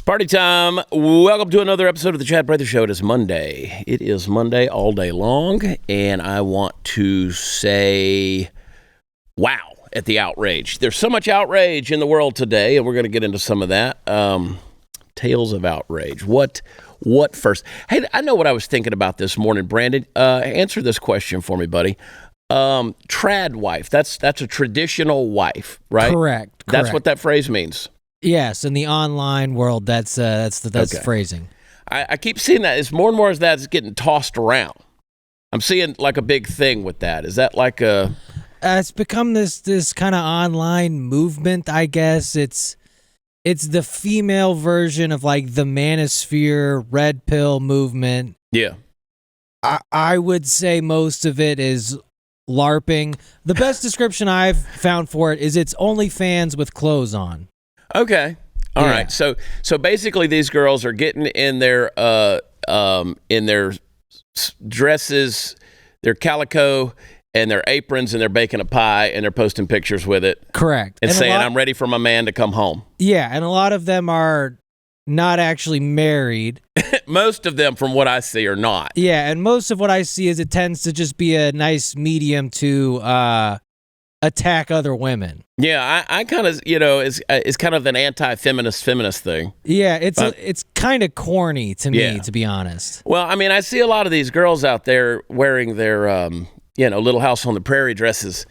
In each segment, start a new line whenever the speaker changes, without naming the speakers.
Party time. Welcome to another episode of the Chad Prather Show. It is Monday. It is Monday all day long, and I want to say wow at the outrage. There's so much outrage in the world today, and we're going to get into some of that. Tales of outrage. What first? Hey, I know what I was thinking about this morning, Brandon. Answer this question for me, buddy. Trad wife. That's a traditional wife, right?
Correct.
That's what that phrase means.
Yes, in the online world, that's the phrasing.
I keep seeing that. It's more and more as that's getting tossed around. I'm seeing like a big thing with that. Is that like a?
It's become this kind of online movement. I guess it's the female version of like the manosphere red pill movement.
Yeah,
I would say most of it is LARPing. The best description I've found for it is it's OnlyFans with clothes on.
Okay. All right. So basically these girls are getting in their dresses, their calico, and their aprons, and they're baking a pie, and they're posting pictures with it.
Correct.
And saying, I'm ready for my man to come home.
Yeah, and a lot of them are not actually married.
Most of them, from what I see, are not.
Yeah, and most of what I see is it tends to just be a nice medium to attack other women.
Yeah, I kind of, it's kind of an anti-feminist thing.
Yeah, it's kind of corny to me, to be honest.
Well, I mean, I see a lot of these girls out there wearing their, Little House on the Prairie dresses,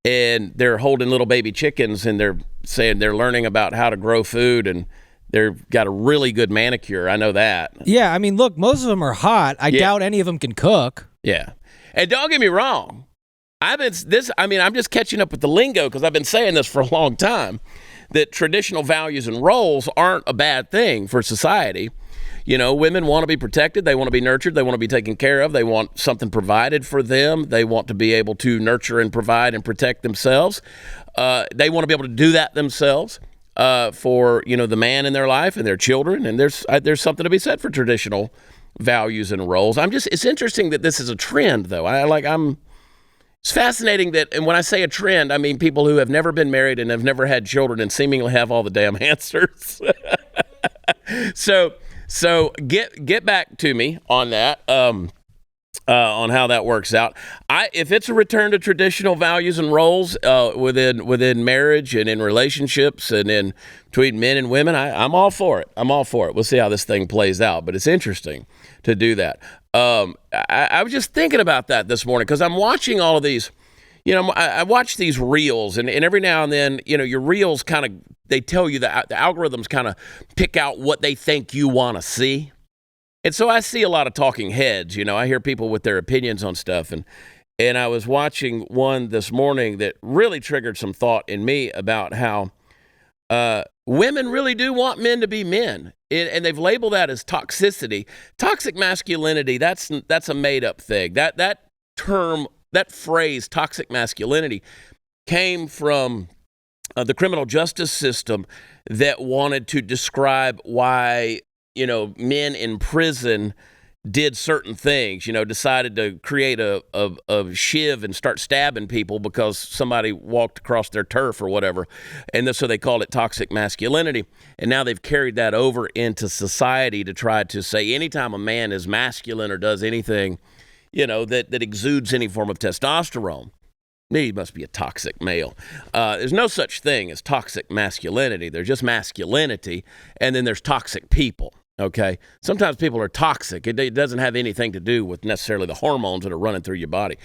and they're holding little baby chickens, and they're saying they're learning about how to grow food, and they've got a really good manicure. I know that.
Yeah, I mean, look, most of them are hot. I doubt any of them can cook.
Yeah, and don't get me wrong. I'm just catching up with the lingo because I've been saying this for a long time, that traditional values and roles aren't a bad thing for society. Women want to be protected. They want to be nurtured. They want to be taken care of. They want something provided for them. They want to be able to nurture and provide and protect themselves. They want to be able to do that themselves for, the man in their life and their children. And there's something to be said for traditional values and roles. It's interesting that this is a trend, though. It's fascinating that, and when I say a trend, I mean people who have never been married and have never had children and seemingly have all the damn answers. So get back to me on that, on how that works out. If it's a return to traditional values and roles within marriage and in relationships and in between men and women, I'm all for it. We'll see how this thing plays out, but it's interesting to do that. I was just thinking about that this morning because I'm watching all of these, I watch these reels and every now and then, your reels kind of, they tell you that the algorithms kind of pick out what they think you want to see. And so I see a lot of talking heads, I hear people with their opinions on stuff. And I was watching one this morning that really triggered some thought in me about how women really do want men to be men. And they've labeled that as toxicity. Toxic masculinity, that's a made-up thing. That term, that phrase, toxic masculinity, came from the criminal justice system that wanted to describe why, men in prison did certain things, decided to create a shiv and start stabbing people because somebody walked across their turf or whatever. And so they called it toxic masculinity. And now they've carried that over into society to try to say anytime a man is masculine or does anything, that exudes any form of testosterone, he must be a toxic male. There's no such thing as toxic masculinity. There's just masculinity, and then there's toxic people. Okay, sometimes people are toxic. It doesn't have anything to do with necessarily the hormones that are running through your body.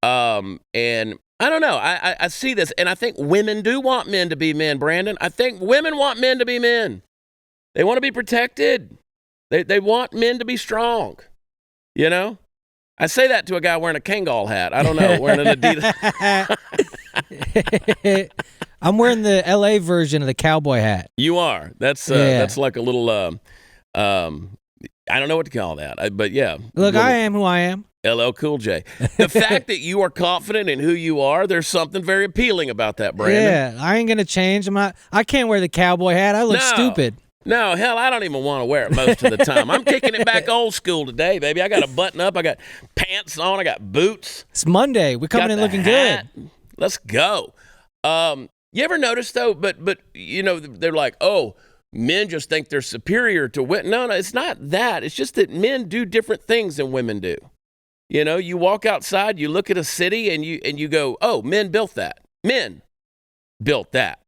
And I don't know. I see this, and I think women do want men to be men, Brandon. I think women want men to be men. They want to be protected. They want men to be strong. I say that to a guy wearing a Kangol hat. I don't know, wearing an Adidas.
I'm wearing the LA version of the cowboy hat.
You are. That's like a little. I don't know what to call that, but yeah.
Look, I am who I am.
LL Cool J. The fact that you are confident in who you are, there's something very appealing about that, Brandon.
Yeah, I ain't gonna change. I can't wear the cowboy hat. I look stupid.
No, hell, I don't even want to wear it most of the time. I'm kicking it back old school today, baby. I got a button up. I got pants on. I got boots.
It's Monday. We're coming in looking good.
Let's go. You ever notice though? But they're like, oh, men just think they're superior to women. No, it's not that. It's just that men do different things than women do. You walk outside, you look at a city, and you go, oh, men built that. Men built that.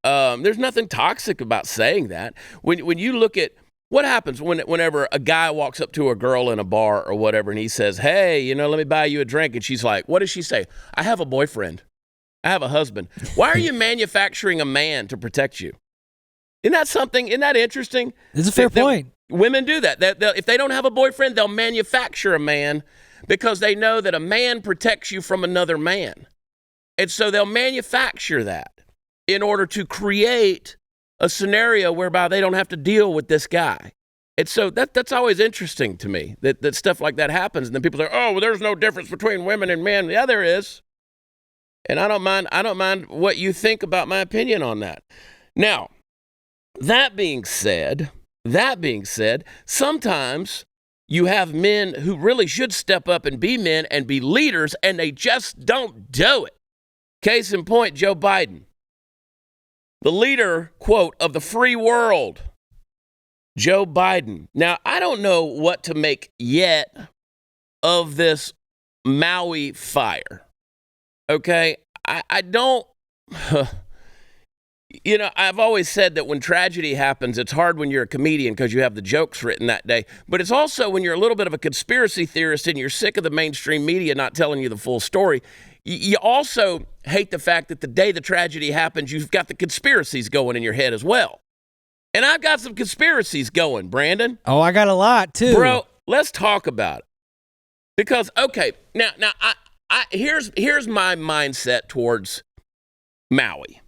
There's nothing toxic about saying that. When you look at what happens whenever a guy walks up to a girl in a bar or whatever, and he says, hey, let me buy you a drink. And she's like, what does she say? I have a boyfriend. I have a husband. Why are you manufacturing a man to protect you? Isn't that something? Isn't that interesting?
It's a fair point.
Women do that. If they don't have a boyfriend, they'll manufacture a man because they know that a man protects you from another man. And so they'll manufacture that in order to create a scenario whereby they don't have to deal with this guy. And so that's always interesting to me, that stuff like that happens. And then people say, oh, well, there's no difference between women and men. Yeah, there is. And I don't mind what you think about my opinion on that. Now, that being said, sometimes you have men who really should step up and be men and be leaders, and they just don't do it. Case in point, Joe Biden, the leader, quote, of the free world. Joe Biden. Now, I don't know what to make yet of this Maui fire. Okay? I don't... I've always said that when tragedy happens, it's hard when you're a comedian because you have the jokes written that day. But it's also when you're a little bit of a conspiracy theorist and you're sick of the mainstream media not telling you the full story. You also hate the fact that the day the tragedy happens, you've got the conspiracies going in your head as well. And I've got some conspiracies going, Brandon.
Oh, I got a lot, too.
Bro, let's talk about it. Because, okay, now here's my mindset towards Maui.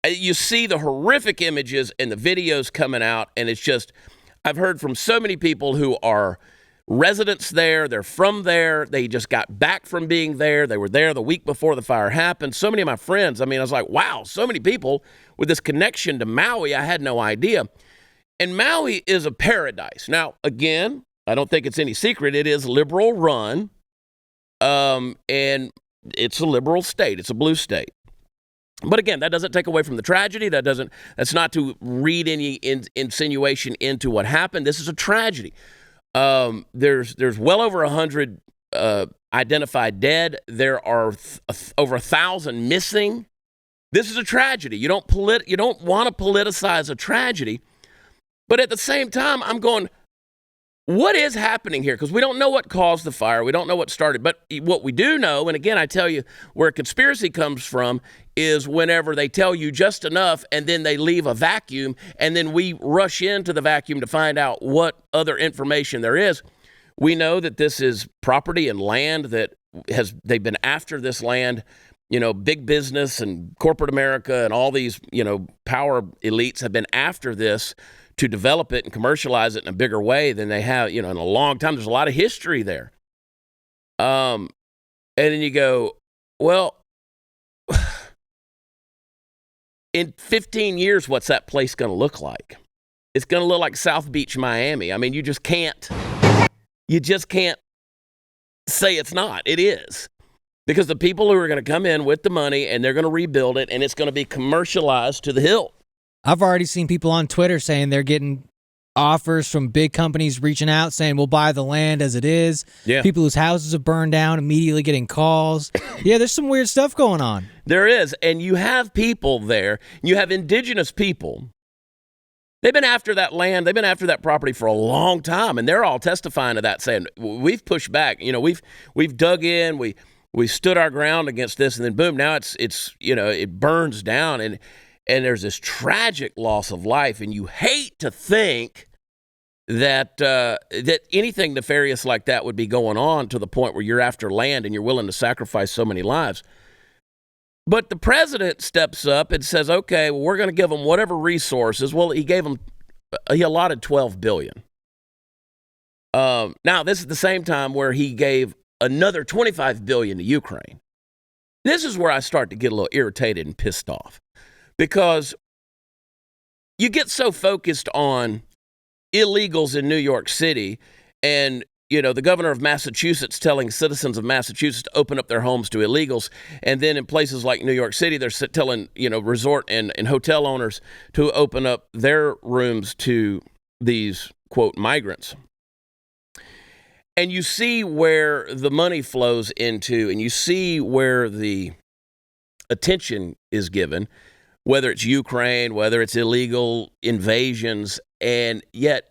You see the horrific images and the videos coming out, and it's just, I've heard from so many people who are residents there, they're from there, they just got back from being there, they were there the week before the fire happened. So many of my friends, I was like, wow, so many people with this connection to Maui, I had no idea. And Maui is a paradise. Now, again, I don't think it's any secret, it is liberal run, and it's a liberal state, it's a blue state. But again, that doesn't take away from the tragedy. That's not to read any insinuation into what happened. This is a tragedy. There's well over 100 identified dead. There are over 1,000 missing. This is a tragedy. You don't want to politicize a tragedy. But at the same time, I'm going, what is happening here? Because we don't know what caused the fire. We don't know what started. But what we do know, and again, I tell you, where conspiracy comes from is whenever they tell you just enough and then they leave a vacuum and then we rush into the vacuum to find out what other information there is. We know that this is property and land they've been after this land, big business and corporate America and all these, power elites have been after this to develop it and commercialize it in a bigger way than they have, in a long time. There's a lot of history there. And then you go, well, in 15 years, what's that place going to look like? It's going to look like South Beach, Miami. You just can't say it's not. It is. Because the people who are going to come in with the money and they're going to rebuild it and it's going to be commercialized to the hilt.
I've already seen people on Twitter saying they're getting offers from big companies reaching out saying we'll buy the land as it is.
Yeah.
People whose houses have burned down immediately getting calls. Yeah, there's some weird stuff going on.
There is. And you have people there. You have indigenous people. They've been after that land. They've been after that property for a long time. And they're all testifying to that saying, we've pushed back. We've dug in. We stood our ground against this. And then boom, now it's it burns down. And there's this tragic loss of life, and you hate to think that anything nefarious like that would be going on to the point where you're after land and you're willing to sacrifice so many lives. But the president steps up and says, okay, well, we're going to give them whatever resources. Well, he allotted $12 billion. Now, this is the same time where he gave another $25 billion to Ukraine. This is where I start to get a little irritated and pissed off. Because you get so focused on illegals in New York City and, the governor of Massachusetts telling citizens of Massachusetts to open up their homes to illegals. And then in places like New York City, they're telling, resort and hotel owners to open up their rooms to these, quote, migrants. And you see where the money flows into, and you see where the attention is given, whether it's Ukraine, whether it's illegal invasions, and yet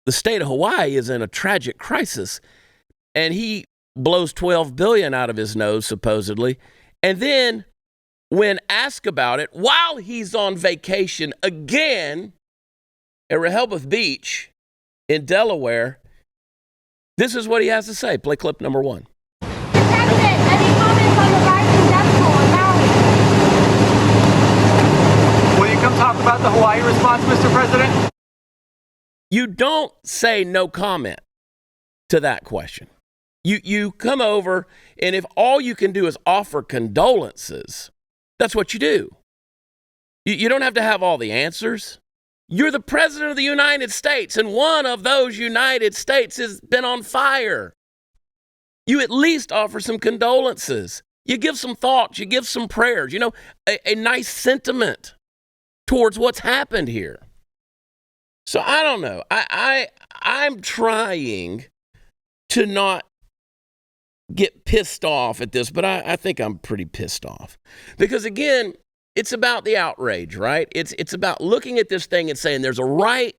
the state of Hawaii is in a tragic crisis, and he blows $12 billion out of his nose, supposedly. And then when asked about it, while he's on vacation again at Rehoboth Beach in Delaware, this is what he has to say. Play clip number 1.
President, any comments on the rising death toll in Maui?
Will you come talk about the Hawaii response, Mr. President?
You don't say no comment to that question. You come over, and if all you can do is offer condolences, that's what you do. You don't have to have all the answers. You're the president of the United States, and one of those United States has been on fire. You at least offer some condolences. You give some thoughts. You give some prayers. A nice sentiment towards what's happened here. So I don't know. I'm trying to not get pissed off at this, but I think I'm pretty pissed off. Because again, it's about the outrage, right? It's about looking at this thing and saying there's a right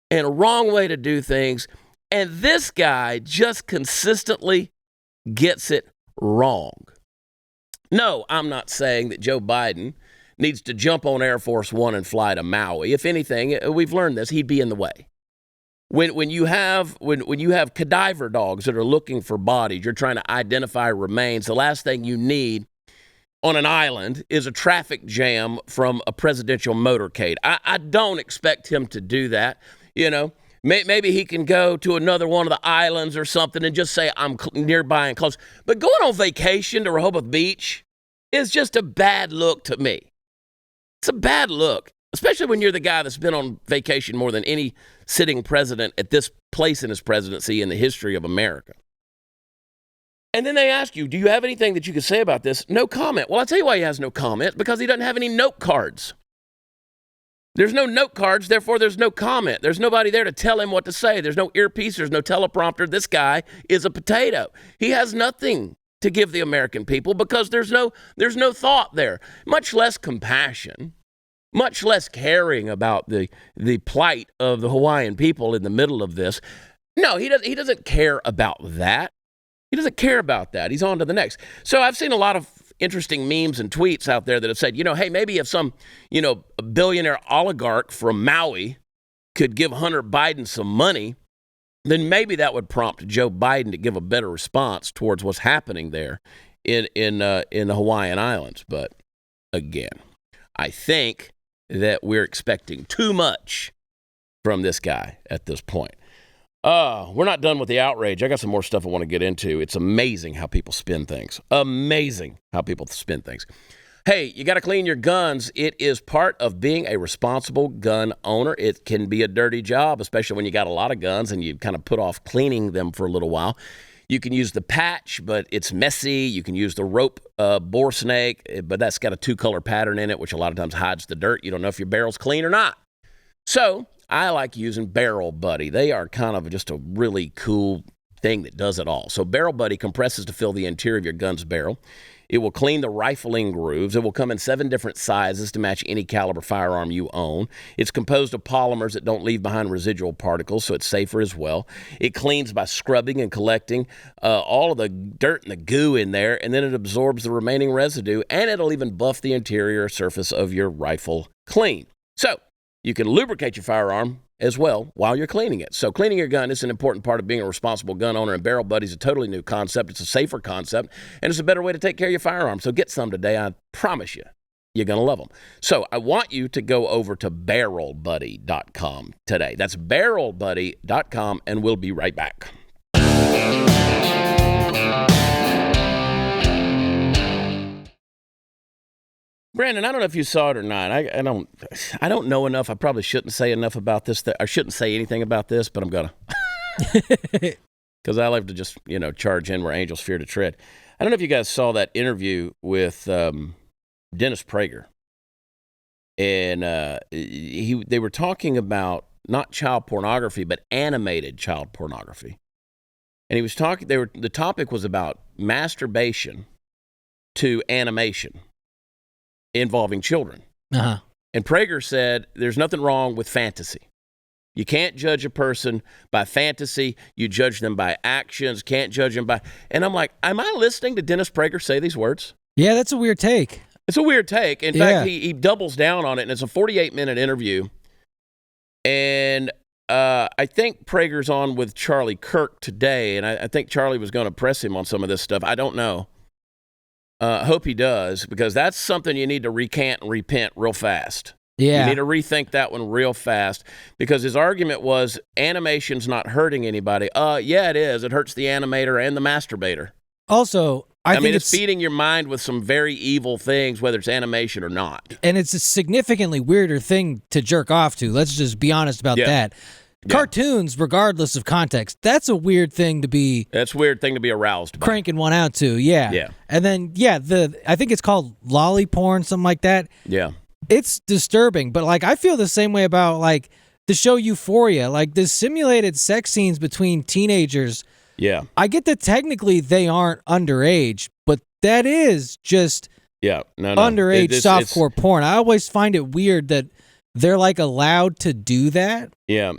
and a wrong way to do things. And this guy just consistently gets it wrong. No, I'm not saying that Joe Biden needs to jump on Air Force One and fly to Maui. If anything, we've learned this, he'd be in the way. When you have cadaver dogs that are looking for bodies, you're trying to identify remains, the last thing you need on an island is a traffic jam from a presidential motorcade. I don't expect him to do that. Maybe he can go to another one of the islands or something and just say, I'm nearby and close. But going on vacation to Rehoboth Beach is just a bad look to me. It's a bad look, especially when you're the guy that's been on vacation more than any sitting president at this place in his presidency in the history of America. And then they ask you, do you have anything that you can say about this? No comment. Well, I'll tell you why he has no comment, because he doesn't have any note cards. There's no note cards, therefore there's no comment. There's nobody there to tell him what to say. There's no earpiece, there's no teleprompter. This guy is a potato. He has nothing to give the American people because there's no thought there, much less compassion, much less caring about the plight of the Hawaiian people in the middle of this. No, he doesn't care about that. He doesn't care about that. He's on to the next. So I've seen a lot of interesting memes and tweets out there that have said, hey, maybe if some, billionaire oligarch from Maui could give Hunter Biden some money, then maybe that would prompt Joe Biden to give a better response towards what's happening there in the Hawaiian Islands. But again, I think that we're expecting too much from this guy at this point. We're not done with the outrage. I got some more stuff I want to get into. It's amazing how people spin things. Amazing how people spin things. Hey, you got to clean your guns. It is part of being a responsible gun owner. It can be a dirty job, especially when you got a lot of guns and you kind of put off cleaning them for a little while. You can use the patch, but it's messy. You can use the rope bore snake, but that's got a 2-color pattern in it, which a lot of times hides the dirt. You don't know if your barrel's clean or not. So I like using Barrel Buddy. They are kind of just a really cool thing that does it all. So Barrel Buddy compresses to fill the interior of your gun's barrel. It will clean the rifling grooves. It will come in 7 different sizes to match any caliber firearm you own. It's composed of polymers that don't leave behind residual particles, so it's safer as well. It cleans by scrubbing and collecting all of the dirt and the goo in there, and then it absorbs the remaining residue, and it'll even buff the interior surface of your rifle clean. So you can lubricate your firearm as well while you're cleaning it. So cleaning your gun is an important part of being a responsible gun owner, and Barrel Buddy is a totally new concept. It's a safer concept, and it's a better way to take care of your firearm. So get some today. I promise you, you're going to love them. So I want you to go over to barrelbuddy.com today. That's barrelbuddy.com, and we'll be right back. Brandon, I don't know if you saw it or not. I don't know enough. I probably shouldn't say enough about this. I shouldn't say anything about this, but I'm gonna. because I like to just, charge in where angels fear to tread. I don't know if you guys saw that interview with Dennis Prager. And they were talking about not child pornography, but animated child pornography. And he was talking, the topic was about masturbation to animation involving children.
Uh-huh.
And Prager said, there's nothing wrong with fantasy. You can't judge a person by fantasy. You judge them by actions. Can't judge them by... And I'm like, am I listening to Dennis Prager say these words?
Yeah, that's a weird take.
It's a weird take. In fact, he doubles down on it, and it's a 48-minute interview. And I think Prager's on with Charlie Kirk today, and I think Charlie was going to press him on some of this stuff. I don't know. Hope he does, because that's something you need to recant and repent real fast.
Yeah.
You need to rethink that one real fast, because his argument was animation's not hurting anybody. Yeah, it is. It hurts the animator and the masturbator.
Also, I think
it's feeding your mind with some very evil things, whether it's animation or not.
And it's a significantly weirder thing to jerk off to. Let's just be honest about that. Yeah. Cartoons, regardless of context, that's a weird thing to be...
That's a weird thing to be aroused by.
Cranking one out to, yeah.
Yeah.
And then, I think it's called lolly porn, something like that.
Yeah.
It's disturbing, but, I feel the same way about, the show Euphoria. The simulated sex scenes between teenagers...
Yeah.
I get that technically they aren't underage, but that is just underage softcore porn. I always find it weird that they're allowed to do that. Yeah.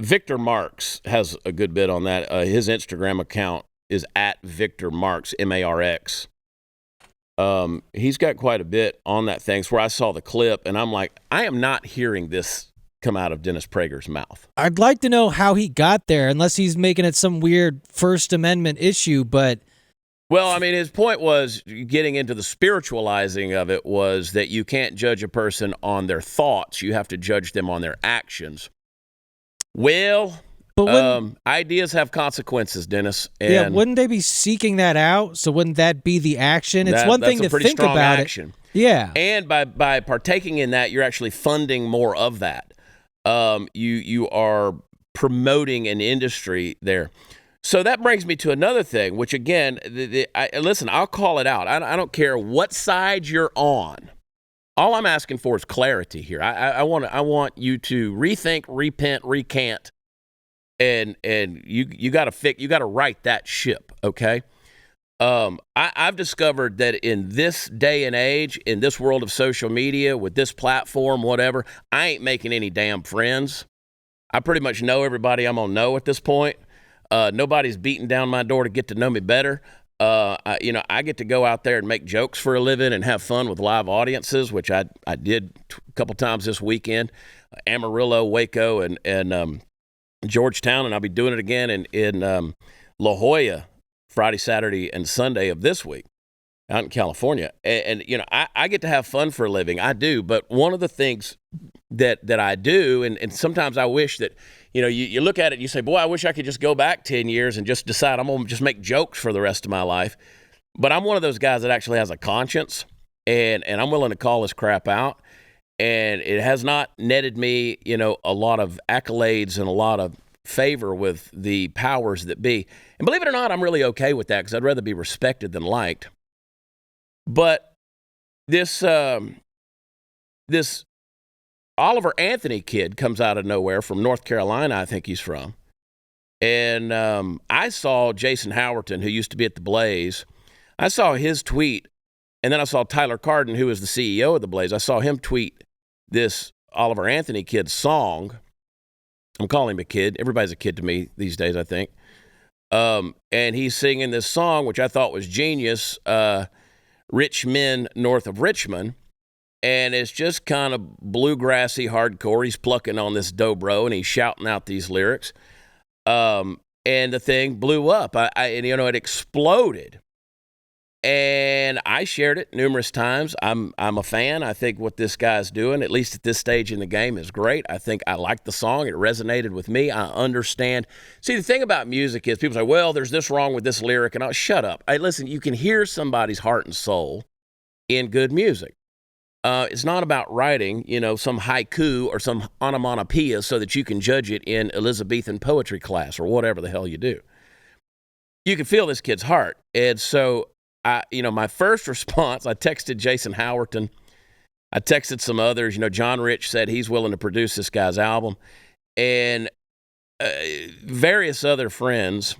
Victor Marx has a good bit on that. His Instagram account is at Victor Marx, M-A-R-X. He's got quite a bit on that thing. It's where I saw the clip, and I'm like, I am not hearing this come out of Dennis Prager's mouth.
I'd like to know how he got there, unless he's making it some weird First Amendment issue, but...
Well, I mean, his point was, getting into the spiritualizing of it, was that you can't judge a person on their thoughts. You have to judge them on their actions. Well, but ideas have consequences, Dennis. And
wouldn't they be seeking that out? So wouldn't that be the action? It's one thing to think about
action.
It. Yeah.
And by partaking in that, you're actually funding more of that. You are promoting an industry there. So that brings me to another thing, which again, listen, I'll call it out. I don't care what side you're on. All I'm asking for is clarity here. I want you to rethink, repent, recant, and you got to right that ship. Okay. I've discovered that in this day and age, in this world of social media, with this platform, whatever, I ain't making any damn friends. I pretty much know everybody I'm going to know at this point. Nobody's beating down my door to get to know me better. I get to go out there and make jokes for a living and have fun with live audiences, which I did a couple times this weekend. Amarillo, Waco, and Georgetown, and I'll be doing it again in La Jolla Friday, Saturday, and Sunday of this week out in California. And I get to have fun for a living. I do. But one of the things that I do, and sometimes I wish that, you look at it and you say, boy, I wish I could just go back 10 years and just decide I'm going to just make jokes for the rest of my life. But I'm one of those guys that actually has a conscience, and I'm willing to call this crap out. And it has not netted me, a lot of accolades and a lot of favor with the powers that be. And believe it or not, I'm really okay with that, because I'd rather be respected than liked. But this Oliver Anthony kid comes out of nowhere from North Carolina, I think he's from. And I saw Jason Howerton, who used to be at the Blaze. I saw his tweet, and then I saw Tyler Carden, who is the CEO of the Blaze. I saw him tweet this Oliver Anthony kid's song. I'm calling him a kid. Everybody's a kid to me these days, I think. And he's singing this song, which I thought was genius, Rich Men North of Richmond. And it's just kind of bluegrassy hardcore. He's plucking on this dobro, and he's shouting out these lyrics. And the thing blew up. It exploded. And I shared it numerous times. I'm a fan. I think what this guy's doing, at least at this stage in the game, is great. I think I like the song. It resonated with me. I understand. See, the thing about music is people say, well, there's this wrong with this lyric. And I'll shut up. Listen, you can hear somebody's heart and soul in good music. It's not about writing, some haiku or some onomatopoeia so that you can judge it in Elizabethan poetry class or whatever the hell you do. You can feel this kid's heart. And so, my first response, I texted Jason Howerton. I texted some others. John Rich said he's willing to produce this guy's album. And various other friends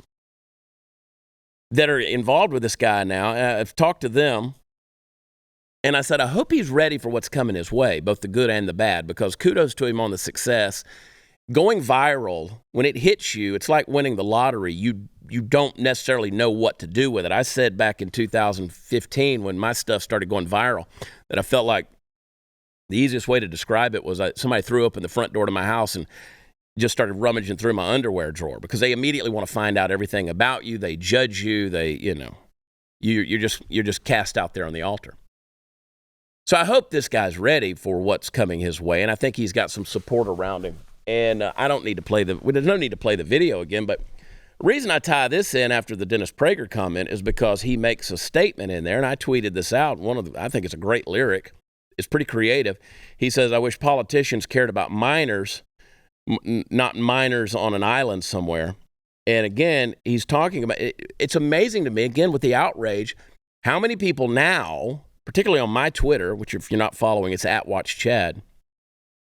that are involved with this guy now, I've talked to them. And I said, I hope he's ready for what's coming his way, both the good and the bad, because kudos to him on the success. Going viral, when it hits you, it's like winning the lottery. You don't necessarily know what to do with it. I said back in 2015 when my stuff started going viral that I felt like the easiest way to describe it was somebody threw open the front door to my house and just started rummaging through my underwear drawer because they immediately want to find out everything about you. They judge you. You're just cast out there on the altar. So I hope this guy's ready for what's coming his way, and I think he's got some support around him. And I don't need to play there's no need to play the video again, but the reason I tie this in after the Dennis Prager comment is because he makes a statement in there, and I tweeted this out. I think it's a great lyric. It's pretty creative. He says, I wish politicians cared about minors, not minors on an island somewhere. And again, he's talking about, it's amazing to me, again, with the outrage, how many people now, particularly on my Twitter, which if you're not following, it's @WatchChad,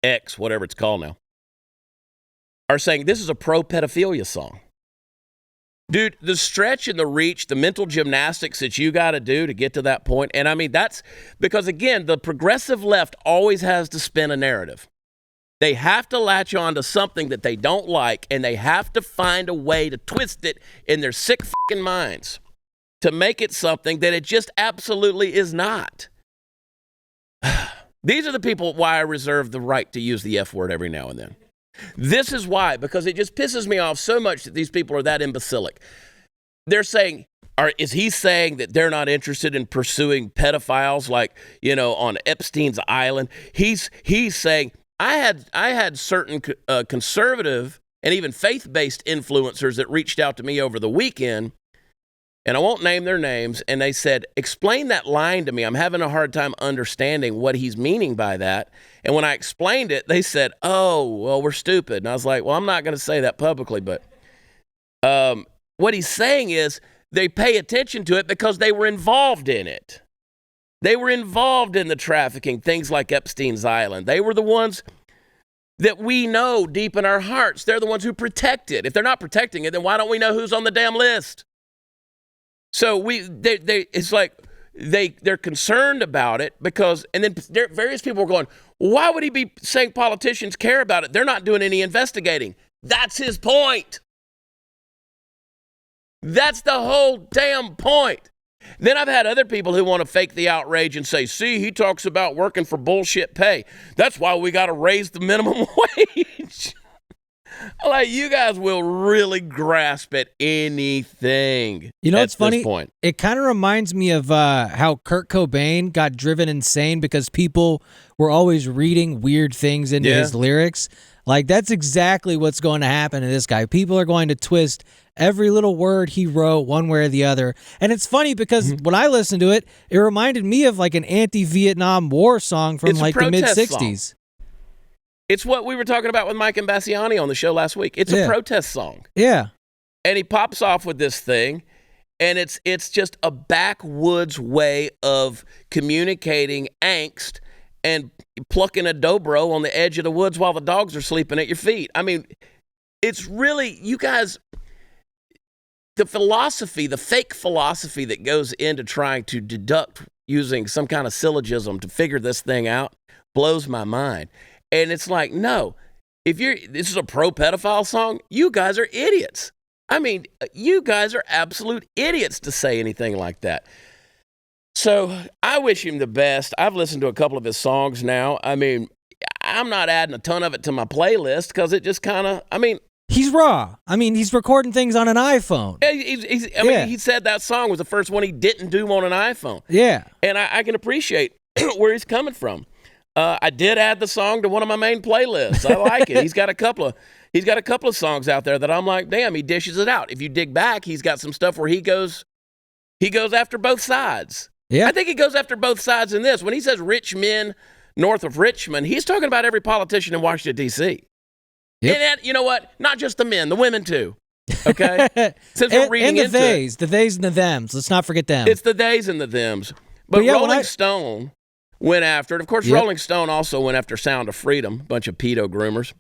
X, whatever it's called now, are saying this is a pro-pedophilia song. Dude, the stretch and the reach, the mental gymnastics that you got to do to get to that point, and I mean, that's because, again, the progressive left always has to spin a narrative. They have to latch on to something that they don't like, and they have to find a way to twist it in their sick fucking minds to make it something that it just absolutely is not. These are the people why I reserve the right to use the F word every now and then. This is why, because it just pisses me off so much that these people are that imbecilic. They're saying, is he saying that they're not interested in pursuing pedophiles like, on Epstein's Island? He's saying, I had certain conservative and even faith-based influencers that reached out to me over the weekend, and I won't name their names, and they said, explain that line to me. I'm having a hard time understanding what he's meaning by that. And when I explained it, they said, oh, well, we're stupid. And I was like, well, I'm not going to say that publicly, but what he's saying is they pay attention to it because they were involved in it. They were involved in the trafficking, things like Epstein's Island. They were the ones that we know deep in our hearts. They're the ones who protect it. If they're not protecting it, then why don't we know who's on the damn list? So it's like they're concerned about it because, and then various people are going, why would he be saying politicians care about it? They're not doing any investigating. That's his point. That's the whole damn point. Then I've had other people who want to fake the outrage and say, see, he talks about working for bullshit pay. That's why we got to raise the minimum wage. Like, you guys will really grasp at anything.
It's funny? It kind of reminds me of how Kurt Cobain got driven insane because people were always reading weird things into his lyrics. Like, that's exactly what's going to happen to this guy. People are going to twist every little word he wrote one way or the other. And it's funny because when I listened to it, it reminded me of like an anti-Vietnam War song from like the mid-'60s.
Song. It's what we were talking about with Mike and Bassiani on the show last week. It's a protest song.
Yeah.
And he pops off with this thing, and it's just a backwoods way of communicating angst and plucking a dobro on the edge of the woods while the dogs are sleeping at your feet. I mean, it's really, you guys, the philosophy, the fake philosophy that goes into trying to deduct using some kind of syllogism to figure this thing out blows my mind. And it's like, no, this is a pro-pedophile song, you guys are idiots. I mean, you guys are absolute idiots to say anything like that. So I wish him the best. I've listened to a couple of his songs now. I mean, I'm not adding a ton of it to my playlist because it just kind of,
he's raw. I mean, he's recording things on an iPhone.
Yeah, he said that song was the first one he didn't do on an iPhone.
Yeah.
And I can appreciate where he's coming from. I did add the song to one of my main playlists. I like it. He's got a couple of songs out there that I'm like, damn, he dishes it out. If you dig back, he's got some stuff where he goes after both sides.
Yeah.
I think he goes after both sides in this. When he says rich men north of Richmond, he's talking about every politician in Washington, D.C.
Yep.
And you know what? Not just the men, the women too. Okay? Since we're reading
and the theys. The theys and the thems. Let's not forget them.
It's the theys and the thems. But yeah, Rolling Stone went after it. Of course, Rolling Stone also went after Sound of Freedom, a bunch of pedo groomers.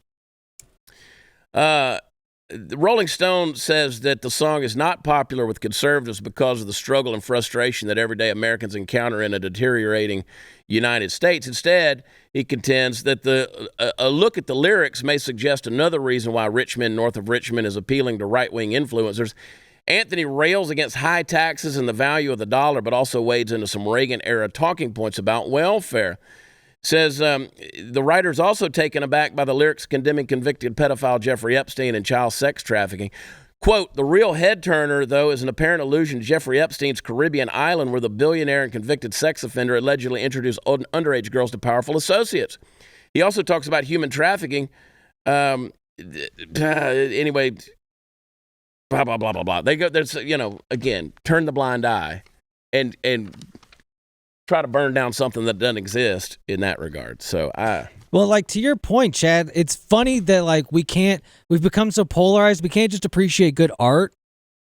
Rolling Stone says that the song is not popular with conservatives because of the struggle and frustration that everyday Americans encounter in a deteriorating United States. Instead, he contends that a look at the lyrics may suggest another reason why rich men north of Richmond is appealing to right-wing influencers. Anthony rails against high taxes and the value of the dollar, but also wades into some Reagan-era talking points about welfare. Says the writer's also taken aback by the lyrics condemning convicted pedophile Jeffrey Epstein and child sex trafficking. Quote, the real head-turner, though, is an apparent allusion to Jeffrey Epstein's Caribbean island where the billionaire and convicted sex offender allegedly introduced underage girls to powerful associates. He also talks about human trafficking. Anyway, blah, blah, blah, blah, blah. They go, there's, again, turn the blind eye and try to burn down something that doesn't exist in that regard. So
well, like to your point, Chad, it's funny that like we've become so polarized. We can't just appreciate good art.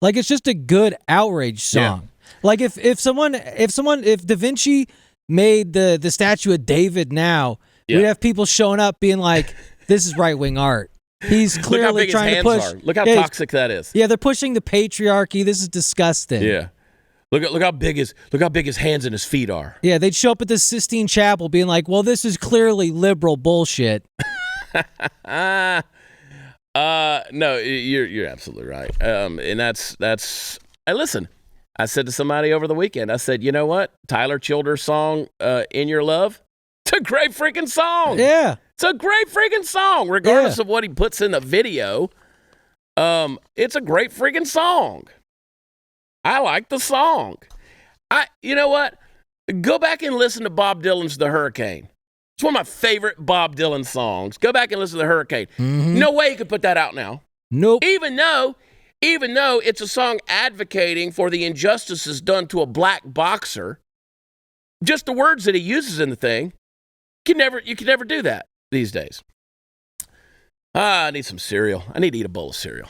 Like it's just a good outrage song. Yeah. Like if Da Vinci made the statue of David now, we'd have people showing up being like, this is right wing art. He's clearly trying to push.
Look how toxic that is.
Yeah, they're pushing the patriarchy. This is disgusting.
Yeah. Look how big his hands and his feet are.
Yeah, they'd show up at the Sistine Chapel being like, well, this is clearly liberal bullshit.
No, you're absolutely right. And that's listen, I said to somebody over the weekend, I said, you know what? Tyler Childers' song, In Your Love, it's a great freaking song.
Yeah.
It's a great freaking song, regardless of what he puts in the video. It's a great freaking song. I like the song. You know what? Go back and listen to Bob Dylan's The Hurricane. It's one of my favorite Bob Dylan songs. Go back and listen to The Hurricane. Mm-hmm. No way you could put that out now.
Nope.
Even though it's a song advocating for the injustices done to a black boxer, just the words that he uses in the thing, you can never do that these days. I need some cereal. I need to eat a bowl of cereal.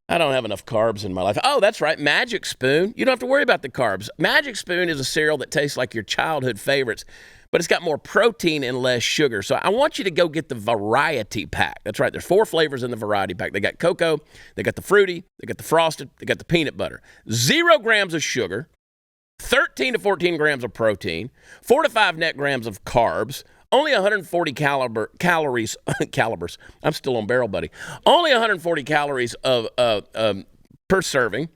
I don't have enough carbs in my life. Oh, that's right, Magic Spoon. You don't have to worry about the carbs. Magic Spoon is a cereal that tastes like your childhood favorites, but it's got more protein and less sugar. So I want you to go get the variety pack. That's right, there's 4 flavors in the variety pack. They got cocoa, they got the fruity, they got the frosted, they got the peanut butter. 0 grams of sugar, 13 to 14 grams of protein, 4 to 5 net grams of carbs, only 140 calories. I'm still on barrel, buddy. Only 140 calories per serving.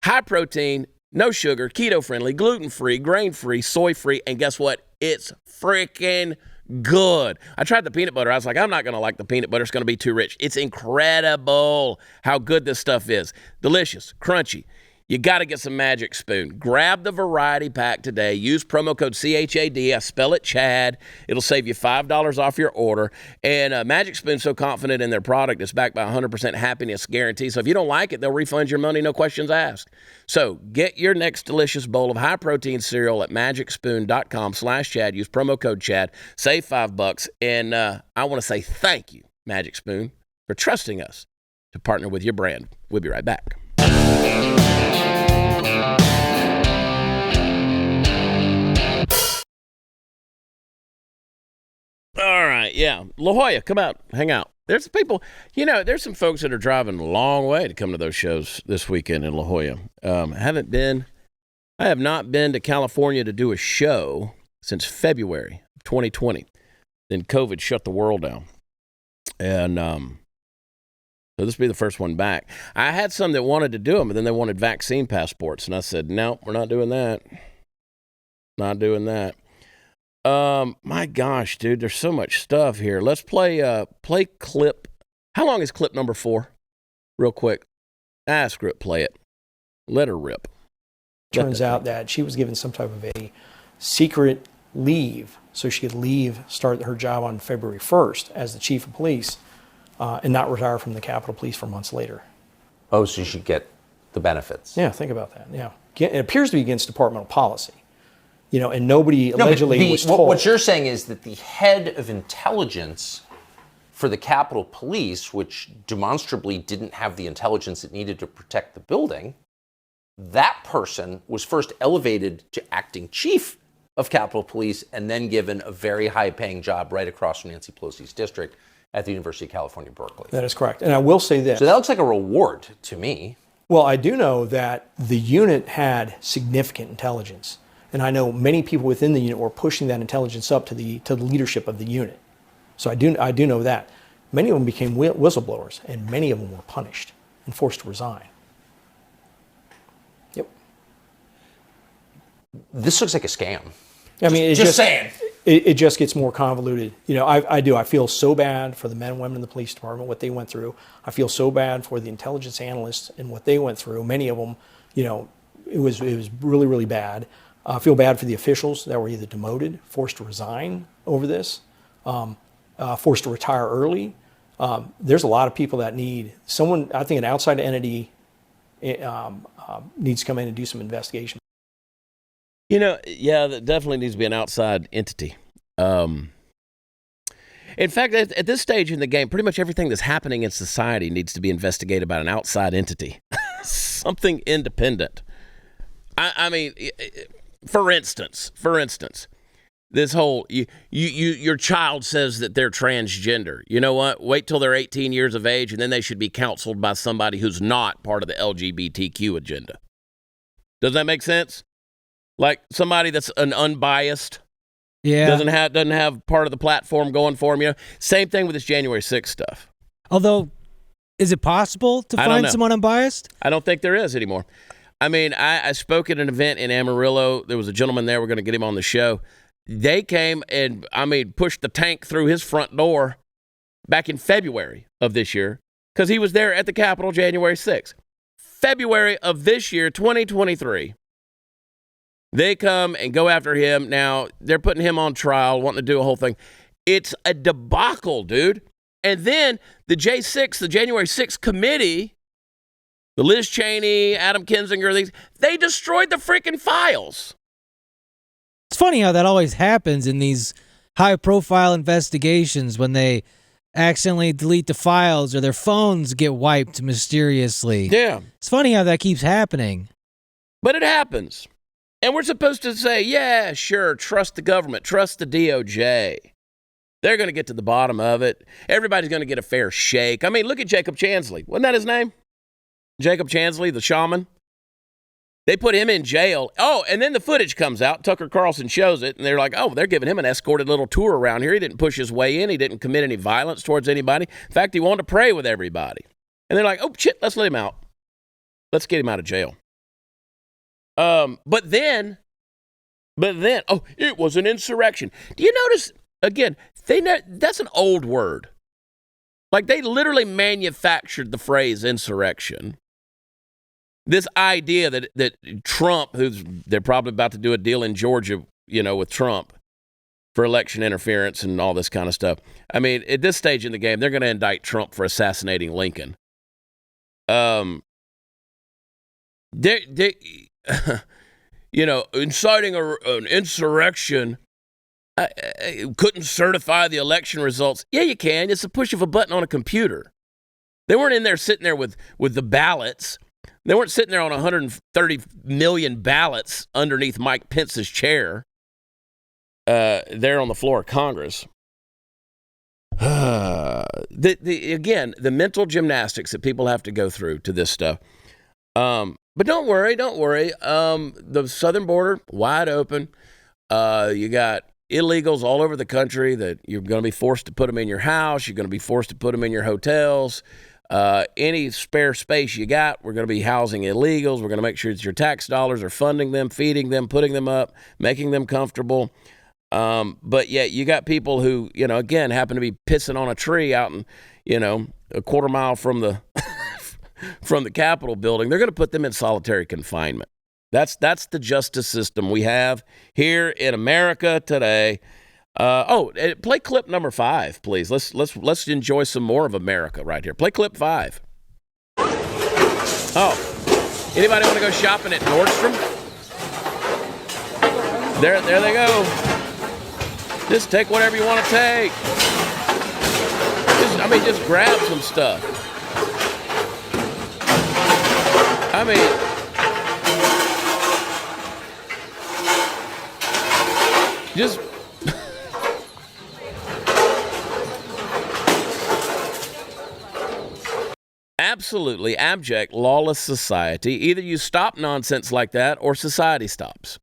High protein, no sugar, keto-friendly, gluten-free, grain-free, soy-free, and guess what? It's freaking good. I tried the peanut butter. I was like, I'm not going to like the peanut butter. It's going to be too rich. It's incredible how good this stuff is. Delicious, crunchy. You got to get some Magic Spoon. Grab the variety pack today. Use promo code CHAD. I spell it Chad. It'll save you $5 off your order. And Magic Spoon's so confident in their product, it's backed by 100% happiness guarantee. So if you don't like it, they'll refund your money, no questions asked. So get your next delicious bowl of high-protein cereal at magicspoon.com/Chad. Use promo code Chad. Save $5. And I want to say thank you, Magic Spoon, for trusting us to partner with your brand. We'll be right back. All right, yeah. La Jolla, come out, hang out. There's people, there's some folks that are driving a long way to come to those shows this weekend in La Jolla. I have not been to California to do a show since February 2020. Then COVID shut the world down. And so this will be the first one back. I had some that wanted to do them, but then they wanted vaccine passports. And I said, no, we're not doing that. Not doing that. My gosh, dude, there's so much stuff here. Let's play clip. How long is clip number 4? Real quick. Screw it, play it. Let her rip.
Turns out that she was given some type of a secret leave so she could start her job on February 1st as the chief of police and not retire from the Capitol Police for months later.
Oh, so she get the benefits.
Yeah, think about that. Yeah. It appears to be against departmental policy. and nobody allegedly was told.
What you're saying is that the head of intelligence for the Capitol Police, which demonstrably didn't have the intelligence it needed to protect the building, that person was first elevated to acting chief of Capitol Police and then given a very high-paying job right across from Nancy Pelosi's district at the University of California, Berkeley.
That is correct. And I will say this.
So that looks like a reward to me.
Well, I do know that the unit had significant intelligence. And I know many people within the unit were pushing that intelligence up to the leadership of the unit. So I do know that. Many of them became whistleblowers, and many of them were punished and forced to resign. Yep.
This looks like a scam.
I mean,
just saying.
It just gets more convoluted. I feel so bad for the men and women in the police department, what they went through. I feel so bad for the intelligence analysts and what they went through. Many of them, it was really, really bad. I feel bad for the officials that were either demoted, forced to resign over this, forced to retire early. There's a lot of people that need someone. I think an outside entity needs to come in and do some investigation.
Yeah, that definitely needs to be an outside entity. In fact, at this stage in the game, pretty much everything that's happening in society needs to be investigated by an outside entity, something independent. I mean, for instance, this whole your child says that they're transgender. You know what? Wait till they're 18 years of age, and then they should be counseled by somebody who's not part of the LGBTQ agenda. Does that make sense? Like somebody that's an unbiased, doesn't have part of the platform going for them. Same thing with this January 6th stuff.
Although, is it possible to find someone unbiased?
I don't think there is anymore. I mean, I spoke at an event in Amarillo. There was a gentleman there. We're going to get him on the show. They came and, pushed the tank through his front door back in February of this year because he was there at the Capitol January 6th. February of this year, 2023. They come and go after him. Now, they're putting him on trial, wanting to do a whole thing. It's a debacle, dude. And then the J6, the January 6th committee, the Liz Cheney, Adam Kinzinger, they destroyed the freaking files.
It's funny how that always happens in these high-profile investigations when they accidentally delete the files or their phones get wiped mysteriously.
Yeah.
It's funny how that keeps happening.
But it happens. And we're supposed to say, yeah, sure, trust the government, trust the DOJ. They're going to get to the bottom of it. Everybody's going to get a fair shake. I mean, look at Jacob Chansley. Wasn't that his name? Jacob Chansley, the shaman. They put him in jail. Oh, and then the footage comes out. Tucker Carlson shows it, and they're like, oh, they're giving him an escorted little tour around here. He didn't push his way in. He didn't commit any violence towards anybody. In fact, he wanted to pray with everybody. And they're like, oh, shit, let's let him out. Let's get him out of jail. But then, oh, it was an insurrection. Do you notice, again, that's an old word. Like, they literally manufactured the phrase insurrection. This idea that Trump, they're probably about to do a deal in Georgia, with Trump for election interference and all this kind of stuff. I mean, at this stage in the game, they're going to indict Trump for assassinating Lincoln. Inciting an insurrection, couldn't certify the election results. Yeah, you can. It's a push of a button on a computer. They weren't in there sitting there with the ballots. They weren't sitting there on 130 million ballots underneath Mike Pence's chair there on the floor of Congress. Again, the mental gymnastics that people have to go through to this stuff. But don't worry. The southern border, wide open. You got illegals all over the country that you're going to be forced to put them in your house. You're going to be forced to put them in your hotels. Any spare space you got, we're going to be housing illegals. We're going to make sure that your tax dollars are funding them, feeding them, putting them up, making them comfortable. But yet you got people who, again, happen to be pissing on a tree out in, a quarter mile from the from the Capitol building. They're going to put them in solitary confinement. That's the justice system we have here in America today. Play clip number 5, please. Let's enjoy some more of America right here. Play clip 5. Oh, anybody want to go shopping at Nordstrom? There they go. Just take whatever you want to take. Just grab some stuff. Just absolutely abject, lawless society. Either you stop nonsense like that or society stops.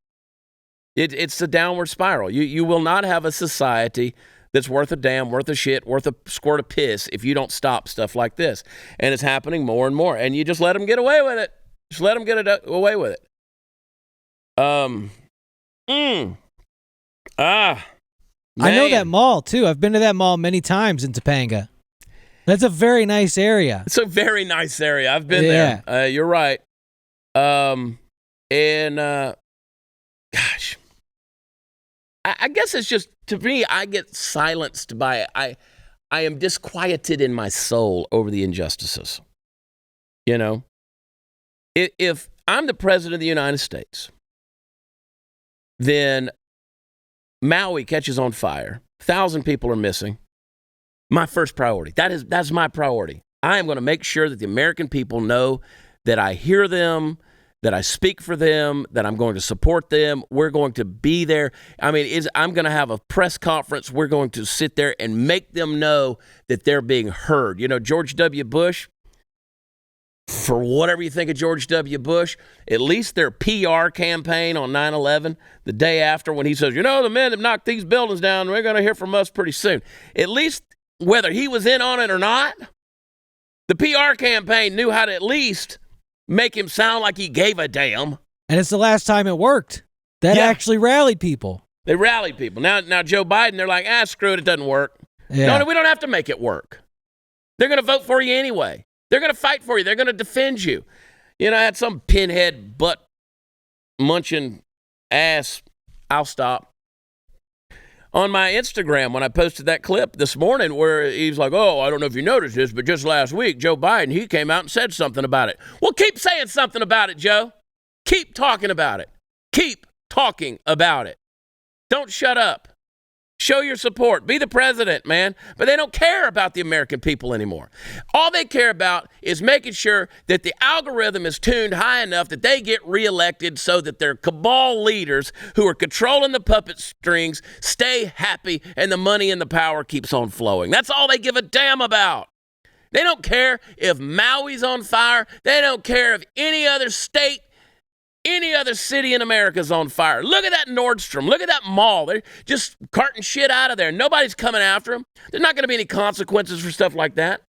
It's a downward spiral. You will not have a society that's worth a damn, worth a shit, worth a squirt of piss if you don't stop stuff like this. And it's happening more and more. And you just let them get away with it. Just let them get away with it. Man.
I know that mall, too. I've been to that mall many times in Topanga. That's a very nice area.
It's a very nice area. I've been there. You're right. Gosh. I guess it's just, to me, I get silenced by it. I am disquieted in my soul over the injustices. You know? If I'm the president of the United States, then Maui catches on fire. 1,000 people are missing. My first priority. That's my priority. I am going to make sure that the American people know that I hear them, that I speak for them, that I'm going to support them. We're going to be there. I'm going to have a press conference. We're going to sit there and make them know that they're being heard. You know, George W. Bush, for whatever you think of George W. Bush, at least their PR campaign on 9/11, the day after, when he says, you know, the men that knocked these buildings down, we're going to hear from us pretty soon. At least whether he was in on it or not, the PR campaign knew how to at least make him sound like he gave a damn.
And it's the last time it worked. That actually rallied people.
They rallied people. Now Joe Biden, they're like, screw it, it doesn't work. Yeah. No, we don't have to make it work. They're going to vote for you anyway. They're going to fight for you. They're going to defend you. You know, I had some pinhead butt munching ass. I'll stop. On my Instagram, when I posted that clip this morning where he's like, oh, I don't know if you noticed this, but just last week, Joe Biden, he came out and said something about it. Well, keep saying something about it, Joe. Keep talking about it. Keep talking about it. Don't shut up. Show your support. Be the president, man. But they don't care about the American people anymore. All they care about is making sure that the algorithm is tuned high enough that they get reelected so that their cabal leaders who are controlling the puppet strings stay happy and the money and the power keeps on flowing. That's all they give a damn about. They don't care if Maui's on fire. They don't care if any other state, any other city in America is on fire. Look at that Nordstrom. Look at that mall. They're just carting shit out of there. Nobody's coming after them. There's not going to be any consequences for stuff like that.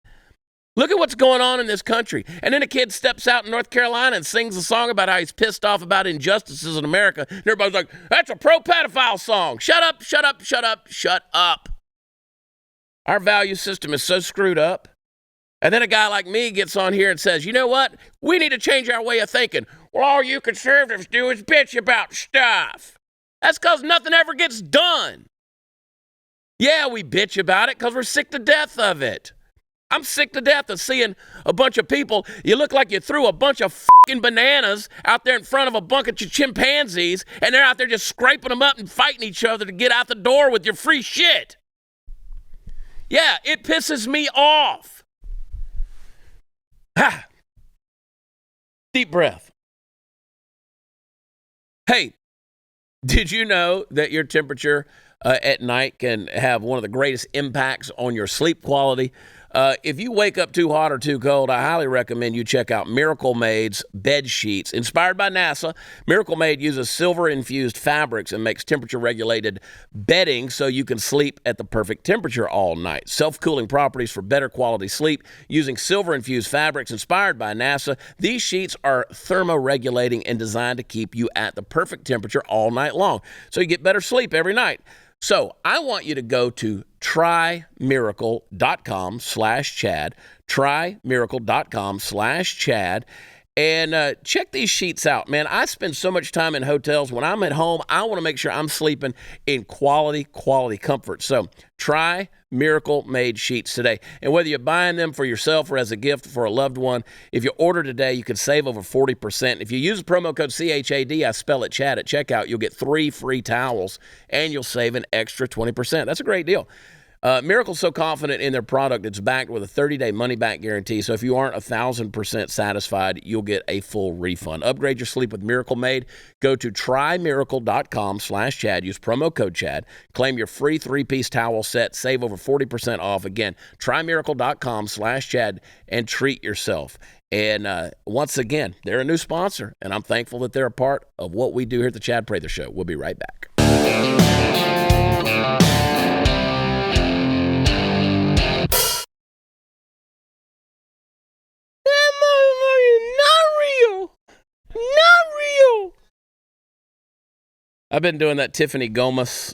Look at what's going on in this country. And then a kid steps out in North Carolina and sings a song about how he's pissed off about injustices in America. And everybody's like, that's a pro-pedophile song. Shut up, shut up, shut up, shut up. Our value system is so screwed up. And then a guy like me gets on here and says, you know what? We need to change our way of thinking. Well, all you conservatives do is bitch about stuff. That's because nothing ever gets done. Yeah, we bitch about it because we're sick to death of it. I'm sick to death of seeing a bunch of people. You look like you threw a bunch of fucking bananas out there in front of a bunch of chimpanzees, and they're out there just scraping them up and fighting each other to get out the door with your free shit. Yeah, it pisses me off. Ha! Deep breath. Hey, did you know that your temperature at night can have one of the greatest impacts on your sleep quality? If you wake up too hot or too cold, I highly recommend you check out Miracle Made's bed sheets. Inspired by NASA, Miracle Made uses silver-infused fabrics and makes temperature-regulated bedding so you can sleep at the perfect temperature all night. Self-cooling properties for better quality sleep using silver-infused fabrics inspired by NASA. These sheets are thermoregulating and designed to keep you at the perfect temperature all night long, so you get better sleep every night. So I want you to go to trymiracle.com/Chad, trymiracle.com/Chad, And check these sheets out, man. I spend so much time in hotels. When I'm at home, I want to make sure I'm sleeping in quality comfort. So try Miracle Made sheets today. And whether you're buying them for yourself or as a gift for a loved one, if you order today, you can save over 40%. If you use the promo code CHAD, I spell it Chad, at checkout, you'll get 3 free towels and you'll save an extra 20%. That's a great deal. Miracle's so confident in their product, it's backed with a 30-day money-back guarantee. So if you aren't 1,000% satisfied, you'll get a full refund. Upgrade your sleep with Miracle Made. Go to trymiracle.com/Chad. Use promo code Chad. Claim your free 3-piece towel set. Save over 40% off. Again, trymiracle.com/Chad and treat yourself. And once again, they're a new sponsor, and I'm thankful that they're a part of what we do here at the Chad Prather Show. We'll be right back. I've been doing that Tiffany Gomez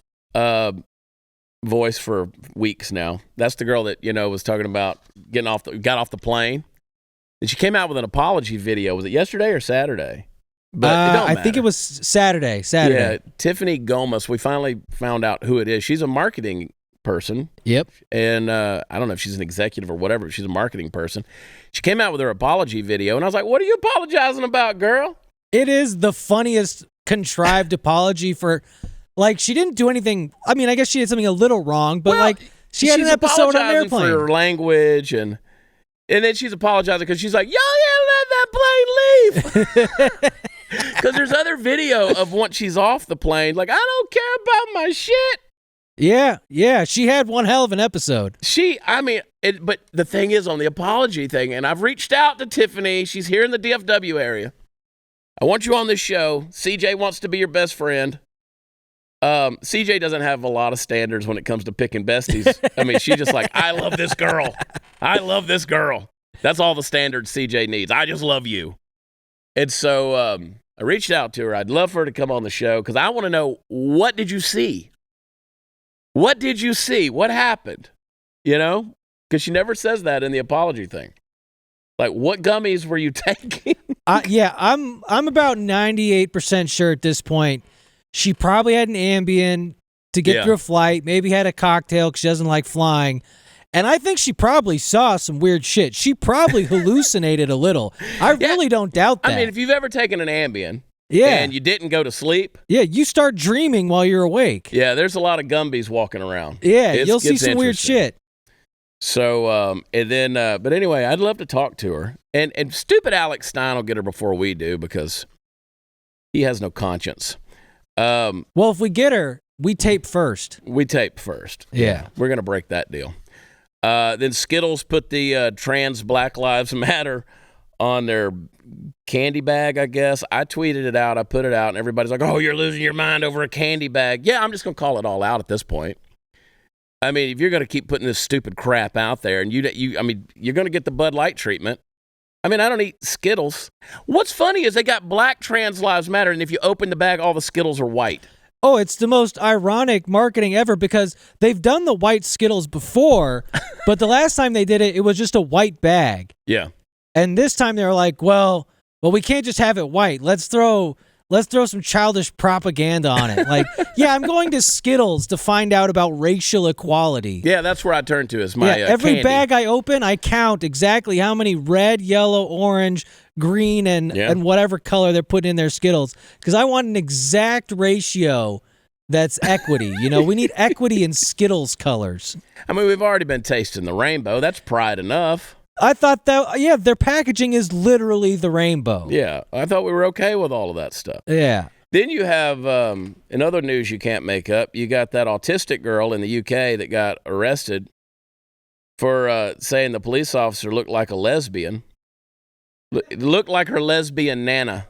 voice for weeks now. That's the girl that, was talking about got off the plane. And she came out with an apology video. Was it yesterday or Saturday? But it don't matter.
I think it was Saturday.
Yeah, Tiffany Gomez. We finally found out who it is. She's a marketing person.
Yep.
And I don't know if she's an executive or whatever, but she's a marketing person. She came out with her apology video, and I was like, what are you apologizing about, girl?
It is the funniest contrived apology for, she didn't do anything. I mean, I guess she did something a little wrong, but she had an episode on an airplane.
For her language, and then she's apologizing because she's like, y'all let that plane leave. Because there's other video of once she's off the plane, I don't care about my shit.
Yeah, she had one hell of an episode.
But the thing is, on the apology thing, and I've reached out to Tiffany. She's here in the DFW area. I want you on this show. CJ wants to be your best friend. CJ doesn't have a lot of standards when it comes to picking besties. I mean, she's just like, I love this girl. I love this girl. That's all the standards CJ needs. I just love you. And so I reached out to her. I'd love for her to come on the show because I want to know, what did you see? What did you see? What happened? Because she never says that in the apology thing. What gummies were you taking?
I'm about 98% sure at this point she probably had an Ambien to get through a flight, maybe had a cocktail because she doesn't like flying. And I think she probably saw some weird shit. She probably hallucinated a little. I really don't doubt that.
I mean, if you've ever taken an Ambien and you didn't go to sleep.
Yeah, you start dreaming while you're awake.
Yeah, there's a lot of Gumbies walking around.
Yeah, you'll see some weird shit.
So, but anyway, I'd love to talk to her. And stupid Alex Stein will get her before we do because he has no conscience.
Well, if we get her, we tape first.
Yeah. We're going to break that deal. Then Skittles put the trans Black Lives Matter on their candy bag, I guess. I tweeted it out. I put it out, and everybody's like, oh, you're losing your mind over a candy bag. Yeah, I'm just going to call it all out at this point. I mean, if you're going to keep putting this stupid crap out there, and you're going to get the Bud Light treatment. I mean, I don't eat Skittles. What's funny is they got Black Trans Lives Matter, and if you open the bag, all the Skittles are white.
Oh, it's the most ironic marketing ever because they've done the white Skittles before, but the last time they did it, it was just a white bag.
Yeah.
And this time they were like, well, we can't just have it white. Let's throw some childish propaganda on it. I'm going to Skittles to find out about racial equality.
Yeah, that's where I turn to is my
every
candy.
bag I open, I count exactly how many red, yellow, orange, green, and whatever color they're putting in their Skittles because I want an exact ratio that's equity. We need equity in Skittles colors.
I mean, we've already been tasting the rainbow. That's pride enough.
I thought that, their packaging is literally the rainbow.
Yeah, I thought we were okay with all of that stuff.
Yeah.
Then you have, in other news you can't make up, you got that autistic girl in the UK that got arrested for saying the police officer looked like a lesbian. Looked like her lesbian nana.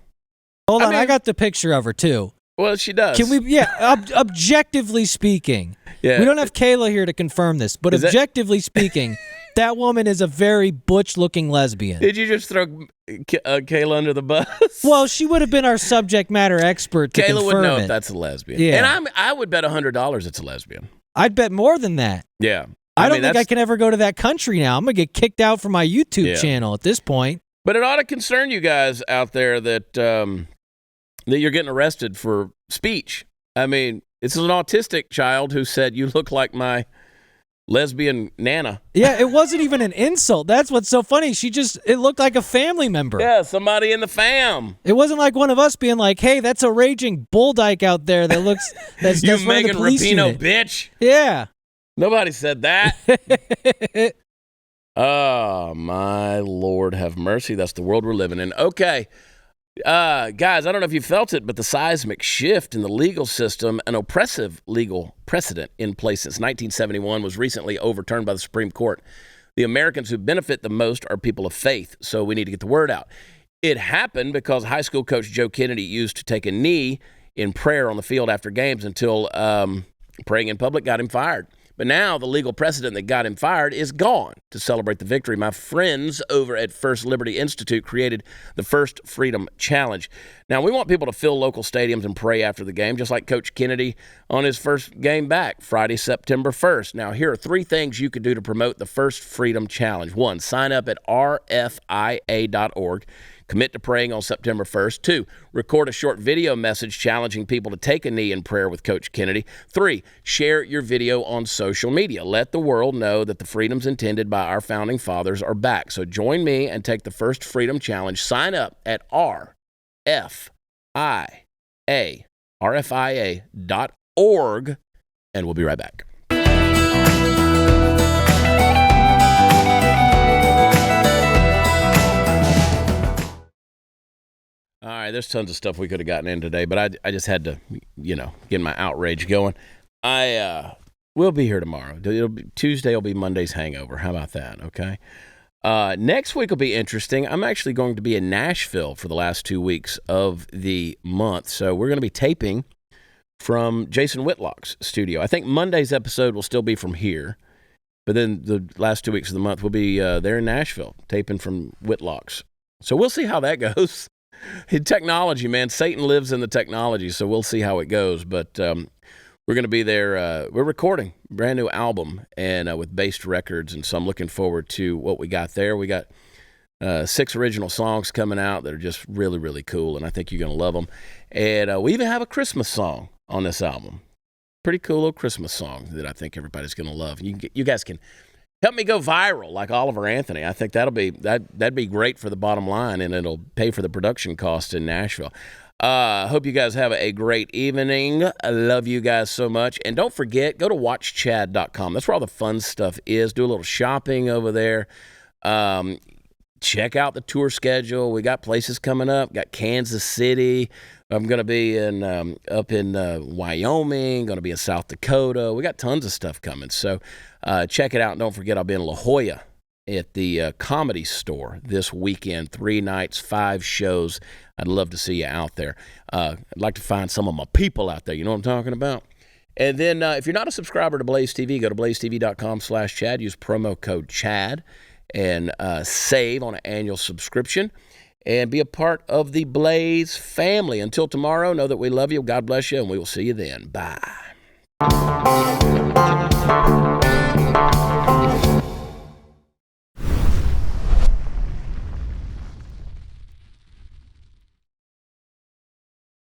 Hold on, I got the picture of her, too.
Well, she does.
Can we, objectively speaking, we don't have Kayla here to confirm this, but objectively speaking... That woman is a very butch-looking lesbian.
Did you just throw Kayla under the bus?
Well, she would have been our subject matter expert to confirm
Kayla would know
it.
if that's a lesbian.
Yeah.
And I would bet $100 it's a lesbian.
I'd bet more than that.
Yeah.
I don't think I can ever go to that country now. I'm going to get kicked out from my YouTube channel at this point.
But it ought to concern you guys out there that that you're getting arrested for speech. I mean, this is an autistic child who said, "You look like my lesbian nana."
Yeah, it wasn't even an insult. That's what's so funny. It looked like a family member.
Yeah, somebody in the fam.
It wasn't like one of us being like, "Hey, that's a raging bull dyke out there that looks that's
you
that's
Megan
the police
Rapinoe
unit."
bitch.
Yeah.
Nobody said that. Oh, my Lord, have mercy. That's the world we're living in. Okay. Guys, I don't know if you felt it, but the seismic shift in the legal system, an oppressive legal precedent in place since 1971, was recently overturned by the Supreme Court. The Americans who benefit the most are people of faith, so we need to get the word out. It happened because high school coach Joe Kennedy used to take a knee in prayer on the field after games until praying in public got him fired. But now the legal precedent that got him fired is gone. To celebrate the victory, my friends over at First Liberty Institute created the First Freedom Challenge. Now, we want people to fill local stadiums and pray after the game, just like Coach Kennedy on his first game back, Friday, September 1st. Now, here are 3 things you could do to promote the First Freedom Challenge. 1, sign up at rfia.org. Commit to praying on September 1st. 2, record a short video message challenging people to take a knee in prayer with Coach Kennedy. 3, share your video on social media. Let the world know that the freedoms intended by our founding fathers are back. So join me and take the First Freedom Challenge. Sign up at rfia.org, and we'll be right back. All right, there's tons of stuff we could have gotten in today, but I just had to, get my outrage going. We'll be here tomorrow. Tuesday will be Monday's hangover. How about that, okay? Next week will be interesting. I'm actually going to be in Nashville for the last 2 weeks of the month, so we're going to be taping from Jason Whitlock's studio. I think Monday's episode will still be from here, but then the last 2 weeks of the month will be there in Nashville, taping from Whitlock's. So we'll see how that goes. Technology, man. Satan lives in the technology, so we'll see how it goes. But we're going to be there. We're recording a brand new album and with Based Records, and so I'm looking forward to what we got there. We got 6 original songs coming out that are just really, really cool, and I think you're going to love them. And we even have a Christmas song on this album. Pretty cool little Christmas song that I think everybody's going to love. You guys can help me go viral like Oliver Anthony. I think that'd be great for the bottom line, and it'll pay for the production costs in Nashville. Hope you guys have a great evening. I love you guys so much. And don't forget, go to watchchad.com. That's where all the fun stuff is. Do a little shopping over there. Check out the tour schedule. We got places coming up. Got Kansas City. I'm going to be up in Wyoming. Going to be in South Dakota. We got tons of stuff coming. So check it out. And don't forget, I'll be in La Jolla at the Comedy Store this weekend. 3 nights, 5 shows. I'd love to see you out there. I'd like to find some of my people out there. You know what I'm talking about? And then if you're not a subscriber to Blaze TV, go to blazetv.com/Chad. Use promo code Chad and save on an annual subscription and be a part of the Blaze family. Until tomorrow, know that we love you. God bless you, and we will see you then. Bye.